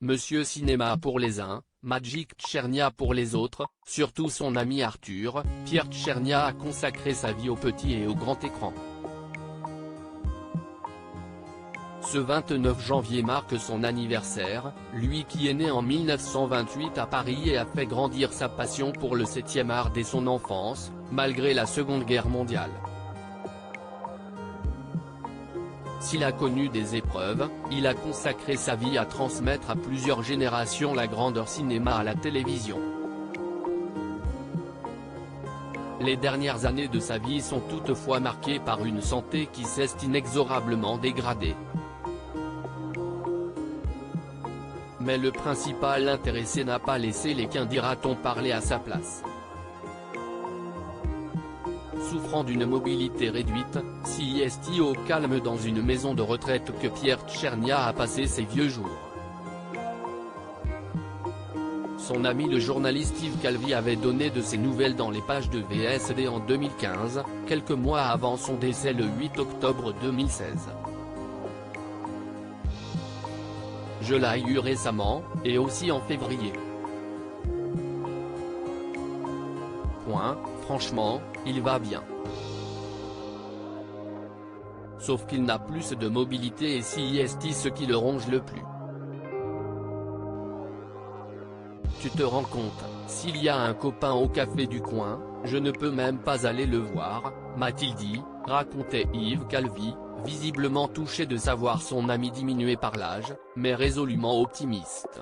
Monsieur Cinéma pour les uns, Magic Tchernia pour les autres, surtout son ami Arthur. Pierre Tchernia a consacré sa vie au petit et au grand écran. Ce 29 janvier marque son anniversaire, lui qui est né en 1928 à Paris et a fait grandir sa passion pour le 7e art dès son enfance, malgré la Seconde Guerre mondiale. S'il a connu des épreuves, il a consacré sa vie à transmettre à plusieurs générations la grandeur cinéma à la télévision. Les dernières années de sa vie sont toutefois marquées par une santé qui s'est inexorablement dégradée. Mais le principal intéressé n'a pas laissé les qu'un dira-t-on parler à sa place. Souffrant d'une mobilité réduite, s'est au calme dans une maison de retraite que Pierre Tchernia a passé ses vieux jours. Son ami le journaliste Yves Calvi avait donné de ses nouvelles dans les pages de VSD en 2015, quelques mois avant son décès le 8 octobre 2016. Je l'ai eu récemment, et aussi en février. Franchement, il va bien. Sauf qu'il n'a plus de mobilité et c'est ce qui le ronge le plus. Tu te rends compte, s'il y a un copain au café du coin, je ne peux même pas aller le voir, m'a-t-il dit, racontait Yves Calvi, visiblement touché de savoir son ami diminué par l'âge, mais résolument optimiste.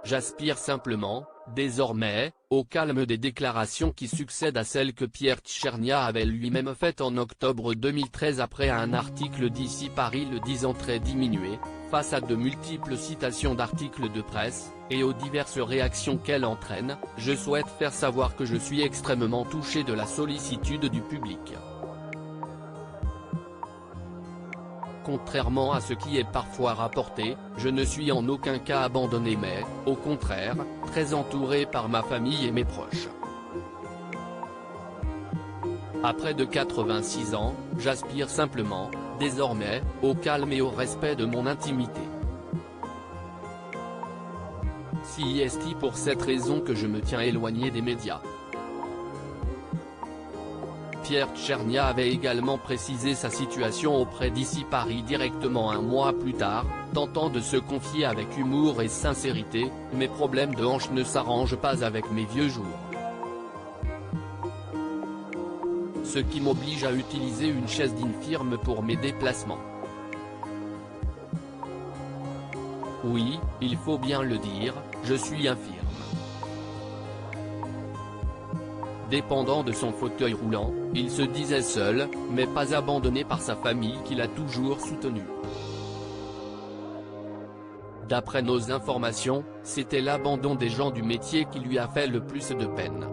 J'aspire simplement, désormais, au calme des déclarations qui succèdent à celles que Pierre Tchernia avait lui-même faites en octobre 2013 après un article d'ici Paris le disant très diminué, face à de multiples citations d'articles de presse, et aux diverses réactions qu'elle entraîne. Je souhaite faire savoir que je suis extrêmement touché de la sollicitude du public. Contrairement à ce qui est parfois rapporté, je ne suis en aucun cas abandonné mais, au contraire, très entouré par ma famille et mes proches. À près de 86 ans, j'aspire simplement, désormais, au calme et au respect de mon intimité. C'est pour cette raison que je me tiens éloigné des médias. Pierre Tchernia avait également précisé sa situation auprès d'ici Paris directement un mois plus tard, tentant de se confier avec humour et sincérité, « Mes problèmes de hanche ne s'arrangent pas avec mes vieux jours. Ce qui m'oblige à utiliser une chaise d'infirme pour mes déplacements. Oui, il faut bien le dire, je suis infirme. » Dépendant de son fauteuil roulant, il se disait seul, mais pas abandonné par sa famille qui l'a toujours soutenu. D'après nos informations, c'était l'abandon des gens du métier qui lui a fait le plus de peine.